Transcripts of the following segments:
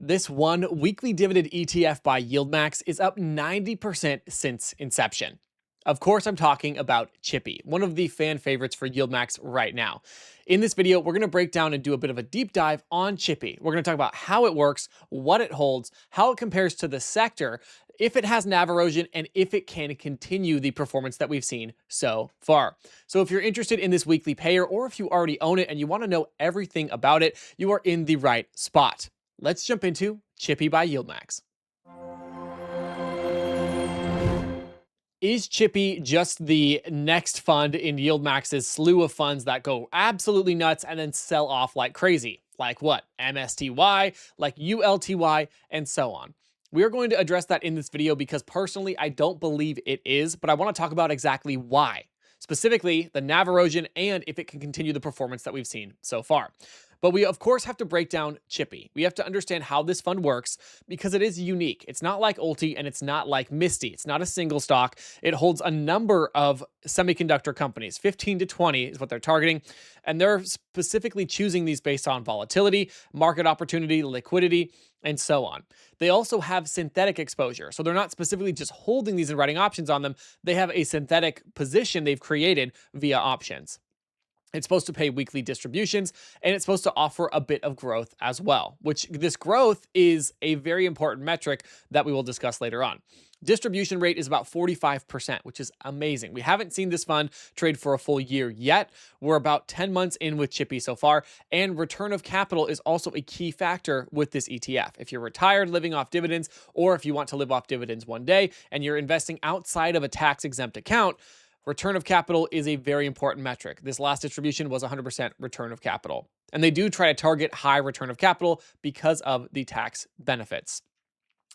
This one weekly dividend ETF by YieldMax is up 90% since inception. Of course, I'm talking about CHPY, one of the fan favorites for YieldMax right now. In this video, we're going to break down and do a bit of a deep dive on CHPY. We're going to talk about how it works, what it holds, how it compares to the sector, if it has NAV erosion, and if it can continue the performance that we've seen so far. So if you're interested in this weekly payer, or if you already own it and you want to know everything about it, you are in the right spot. Let's jump into CHPY by YieldMax. Is CHPY just the next fund in YieldMax's slew of funds that go absolutely nuts and then sell off like crazy? Like what? MSTY, like ULTY, and so on. We are going to address that in this video because personally, I don't believe it is, but I want to talk about exactly why. Specifically, the NAV erosion and if it can continue the performance that we've seen so far. But we, of course, have to break down CHPY. We have to understand how this fund works because it is unique. It's not like ULTI and it's not like MISTY. It's not a single stock. It holds a number of semiconductor companies. 15 to 20 is what they're targeting. And they're specifically choosing these based on volatility, market opportunity, liquidity, and so on. They also have synthetic exposure. So they're not specifically just holding these and writing options on them. They have a synthetic position they've created via options. It's supposed to pay weekly distributions, and it's supposed to offer a bit of growth as well, which this growth is a very important metric that we will discuss later on. Distribution rate is about 45%, which is amazing. We haven't seen this fund trade for a full year yet. We're about 10 months in with CHPY so far, and return of capital is also a key factor with this ETF. If you're retired living off dividends, or if you want to live off dividends one day and you're investing outside of a tax-exempt account, return of capital is a very important metric. This last distribution was 100% return of capital. And they do try to target high return of capital because of the tax benefits.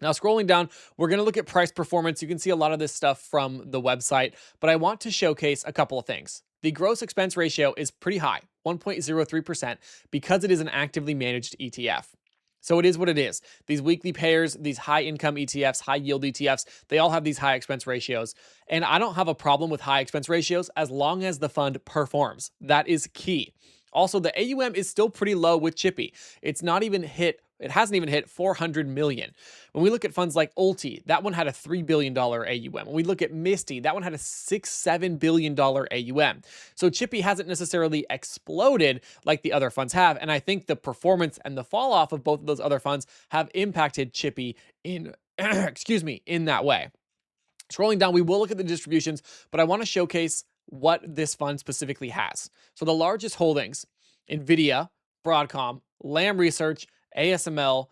Now, scrolling down, we're going to look at price performance. You can see a lot of this stuff from the website, but I want to showcase a couple of things. The gross expense ratio is pretty high, 1.03%, because it is an actively managed ETF. So it is what it is. These weekly payers, these high income ETFs, high yield ETFs, they all have these high expense ratios. And I don't have a problem with high expense ratios as long as the fund performs. That is key. Also, the AUM is still pretty low with CHPY. It hasn't even hit 400 million. When we look at funds like ULTI, that one had a $3 billion AUM. When we look at MISTY, that one had a $6-7 billion AUM. So CHPY hasn't necessarily exploded like the other funds have. And I think the performance and the fall off of both of those other funds have impacted CHPY in, in that way. Scrolling down, we will look at the distributions, but I want to showcase what this fund specifically has. So the largest holdings, NVDA, Broadcom, Lam Research, ASML,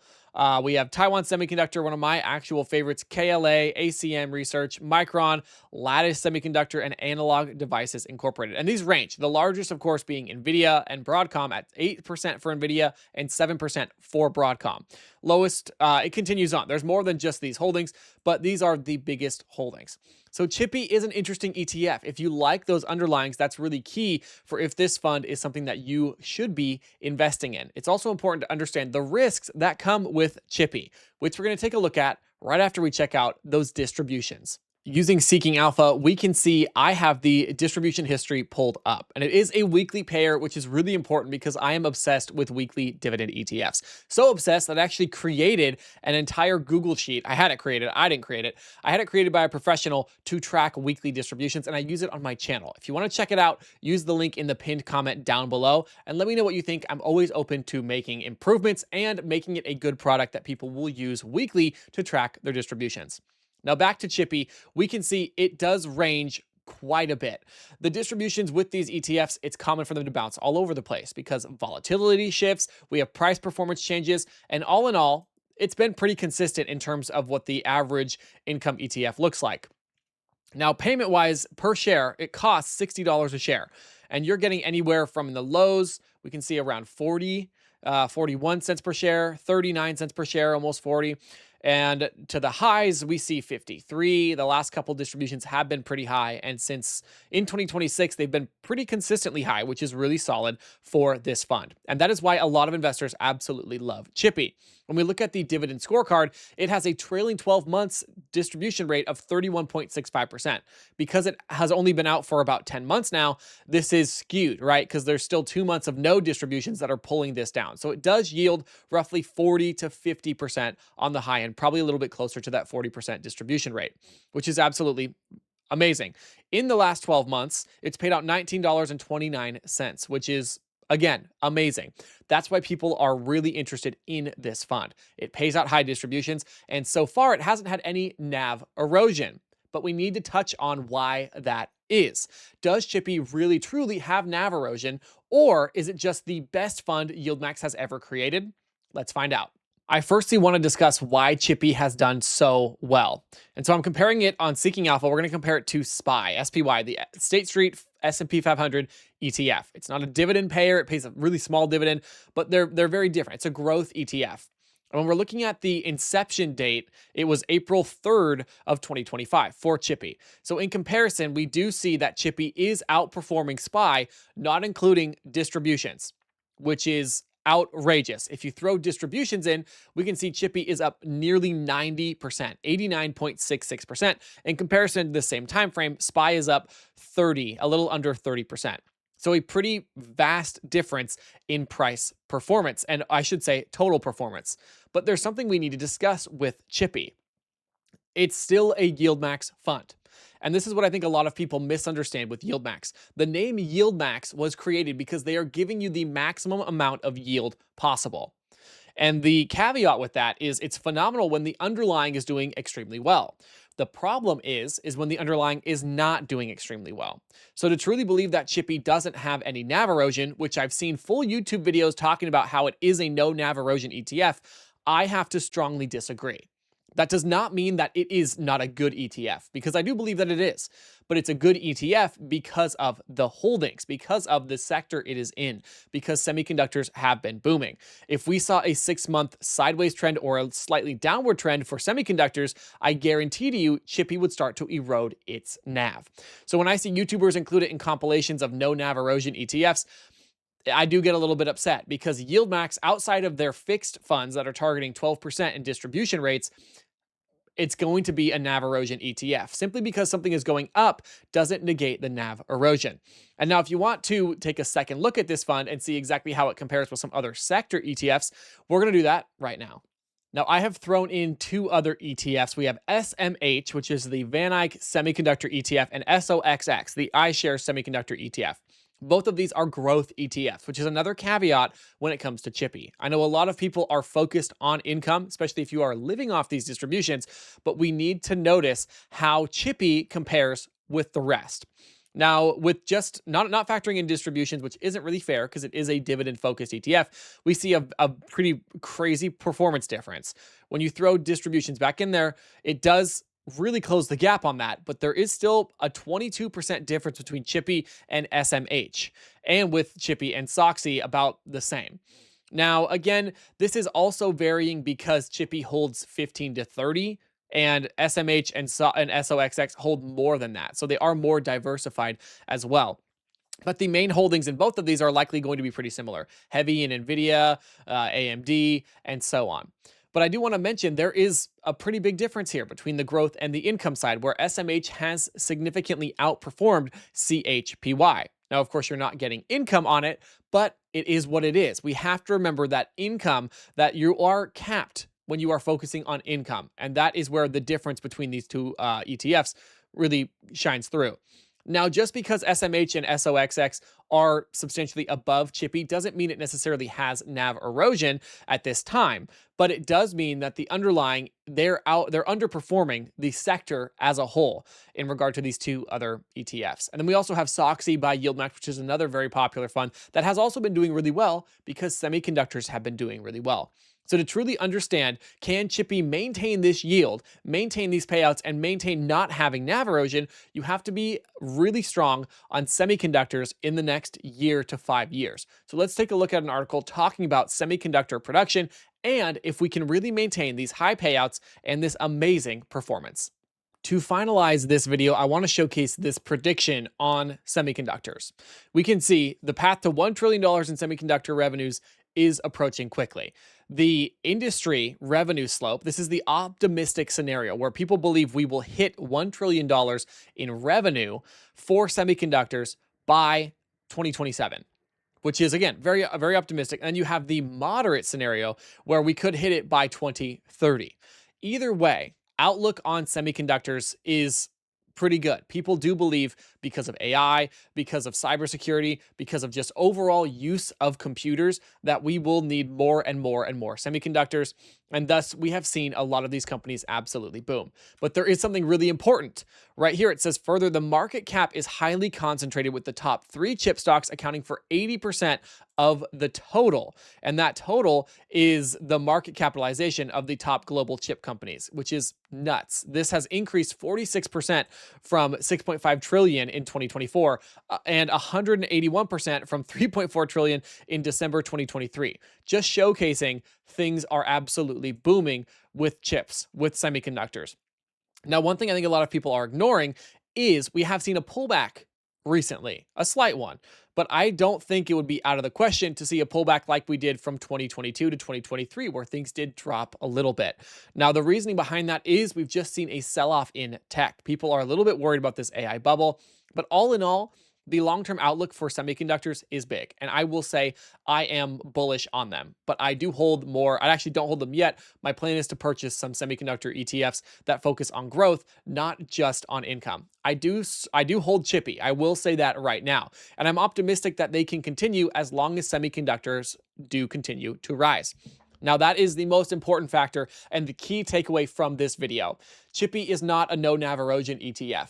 we have Taiwan Semiconductor, one of my actual favorites, KLA, ACM Research, Micron, Lattice Semiconductor, and Analog Devices Incorporated. And these range, the largest, of course, being NVIDIA and Broadcom at 8% for NVIDIA and 7% for Broadcom. Lowest, it continues on. There's more than just these holdings, but these are the biggest holdings. So CHPY is an interesting ETF. If you like those underlyings, that's really key for if this fund is something that you should be investing in. It's also important to understand the risks that come with CHPY, which we're going to take a look at right after we check out those distributions. Using Seeking Alpha, we can see I have the distribution history pulled up, and it is a weekly payer, which is really important because I am obsessed with weekly dividend ETFs. So obsessed that I actually created an entire Google sheet. I had it created. I didn't create it. I had it created by a professional to track weekly distributions, and I use it on my channel. If you want to check it out, use the link in the pinned comment down below, and let me know what you think. I'm always open to making improvements and making it a good product that people will use weekly to track their distributions. Now back to CHPY, we can see it does range quite a bit. The distributions with these ETFs, it's common for them to bounce all over the place because volatility shifts, we have price performance changes, and all in all, it's been pretty consistent in terms of what the average income ETF looks like. Now, payment-wise, per share, it costs $60 a share, and you're getting anywhere from the lows, we can see around 41 cents per share, 39 cents per share, almost 40. And to the highs, we see 53. The last couple distributions have been pretty high. And since in 2026, they've been pretty consistently high, which is really solid for this fund. And that is why a lot of investors absolutely love CHPY. When we look at the dividend scorecard, it has a trailing 12 months distribution rate of 31.65%. Because it has only been out for about 10 months now, this is skewed, right? Because there's still 2 months of no distributions that are pulling this down. So it does yield roughly 40 to 50% on the high end, probably a little bit closer to that 40% distribution rate, which is absolutely amazing. In the last 12 months, it's paid out $19.29, which is, again, amazing. That's why people are really interested in this fund. It pays out high distributions, and so far it hasn't had any NAV erosion. But we need to touch on why that is. Does CHPY really truly have NAV erosion, or is it just the best fund YieldMax has ever created? Let's find out. I firstly want to discuss why CHPY has done so well. And so I'm comparing it on Seeking Alpha. We're going to compare it to SPY, the State Street S&P 500 ETF. It's not a dividend payer. It pays a really small dividend, but they're very different. It's a growth ETF. And when we're looking at the inception date, it was April 3rd of 2025 for CHPY. So in comparison, we do see that CHPY is outperforming SPY, not including distributions, which is outrageous. If you throw distributions in, we can see CHPY is up nearly 90%, 89.66%. In comparison to the same time frame, SPY is up a little under 30%. So a pretty vast difference in price performance, and I should say total performance. But there's something we need to discuss with CHPY. It's still a YieldMax fund. And this is what I think a lot of people misunderstand with YieldMax. The name YieldMax was created because they are giving you the maximum amount of yield possible. And the caveat with that is it's phenomenal when the underlying is doing extremely well. The problem is when the underlying is not doing extremely well. So to truly believe that CHPY doesn't have any NAV erosion, which I've seen full YouTube videos talking about how it is a no NAV erosion ETF, I have to strongly disagree. That does not mean that it is not a good ETF, because I do believe that it is, but it's a good ETF because of the holdings, because of the sector it is in, because semiconductors have been booming. If we saw a 6-month sideways trend or a slightly downward trend for semiconductors, I guarantee to you CHPY would start to erode its NAV. So when I see YouTubers include it in compilations of no NAV erosion ETFs, I do get a little bit upset, because YieldMax, outside of their fixed funds that are targeting 12% in distribution rates, it's going to be a NAV erosion ETF. Simply because something is going up doesn't negate the NAV erosion. And now if you want to take a second look at this fund and see exactly how it compares with some other sector ETFs, we're going to do that right now. Now, I have thrown in 2 other ETFs. We have SMH, which is the Van Eyck Semiconductor ETF, and SOXX, the iShares Semiconductor ETF. Both of these are growth ETFs, which is another caveat when it comes to CHPY. I know a lot of people are focused on income, especially if you are living off these distributions, but we need to notice how CHPY compares with the rest. Now, with just not factoring in distributions, which isn't really fair because it is a dividend-focused ETF, we see a pretty crazy performance difference. When you throw distributions back in there, it does really close the gap on that, but there is still a 22% difference between CHPY and SMH, and with CHPY and SOXY about the same. Now, again, this is also varying because CHPY holds 15 to 30, and SMH and SOXX hold more than that, so they are more diversified as well. But the main holdings in both of these are likely going to be pretty similar, heavy in NVDA, AMD, and so on. But I do want to mention there is a pretty big difference here between the growth and the income side, where SMH has significantly outperformed CHPY. Now, of course, you're not getting income on it, but it is what it is. We have to remember that income, that you are capped when you are focusing on income. And that is where the difference between these two ETFs really shines through. Now, just because SMH and SOXX are substantially above CHPY doesn't mean it necessarily has NAV erosion at this time, but it does mean that the underlying, they're underperforming the sector as a whole in regard to these 2 other ETFs. And then we also have SOXY by YieldMax, which is another very popular fund that has also been doing really well because semiconductors have been doing really well. So to truly understand, can CHPY maintain this yield, maintain these payouts, and maintain not having NAV erosion, you have to be really strong on semiconductors in the next year to 5 years. So let's take a look at an article talking about semiconductor production and if we can really maintain these high payouts and this amazing performance. To finalize this video, I want to showcase this prediction on semiconductors. We can see the path to $1 trillion in semiconductor revenues is approaching quickly. The industry revenue slope, this is the optimistic scenario where people believe we will hit $1 trillion in revenue for semiconductors by 2027, which is again very optimistic. And you have the moderate scenario where we could hit it by 2030. Either way, outlook on semiconductors is pretty good. People do believe, because of AI, because of cybersecurity, because of just overall use of computers, that we will need more and more and more semiconductors. And thus, we have seen a lot of these companies absolutely boom. But there is something really important. Right here, it says further, the market cap is highly concentrated, with the top 3 chip stocks accounting for 80% of the total. And that total is the market capitalization of the top global chip companies, which is nuts. This has increased 46% from 6.5 trillion in 2024 and 181% from 3.4 trillion in December 2023. Just showcasing things are absolutely booming with chips, with semiconductors. Now, one thing I think a lot of people are ignoring is we have seen a pullback recently, a slight one, but I don't think it would be out of the question to see a pullback like we did from 2022 to 2023, where things did drop a little bit. Now, the reasoning behind that is we've just seen a sell-off in tech. People are a little bit worried about this AI bubble, but all in all, the long-term outlook for semiconductors is big. And I will say I am bullish on them, but I do hold more. I actually don't hold them yet. My plan is to purchase some semiconductor ETFs that focus on growth, not just on income. I do hold CHPY. I will say that right now. And I'm optimistic that they can continue as long as semiconductors do continue to rise. Now, that is the most important factor and the key takeaway from this video. CHPY is not a no NAV erosion ETF.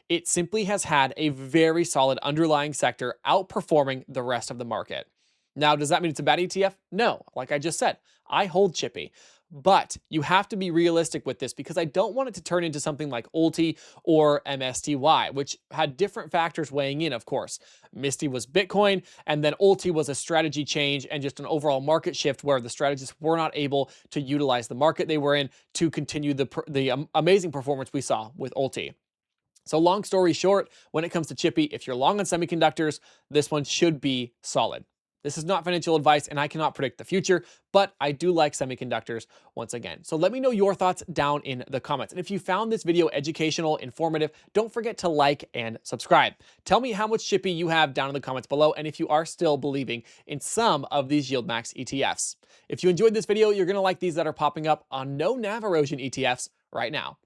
It simply has had a very solid underlying sector outperforming the rest of the market. Now, does that mean it's a bad ETF? No. Like I just said, I hold CHPY. But you have to be realistic with this, because I don't want it to turn into something like ULTI or MSTY, which had different factors weighing in, of course. MISTY was Bitcoin, and then ULTI was a strategy change and just an overall market shift where the strategists were not able to utilize the market they were in to continue the amazing performance we saw with ULTI. So long story short, when it comes to CHPY, if you're long on semiconductors, this one should be solid. This is not financial advice, and I cannot predict the future, but I do like semiconductors once again. So let me know your thoughts down in the comments. And if you found this video educational, informative, don't forget to like and subscribe. Tell me how much CHPY you have down in the comments below, and if you are still believing in some of these YieldMax ETFs. If you enjoyed this video, you're going to like these that are popping up on no NAV erosion ETFs right now.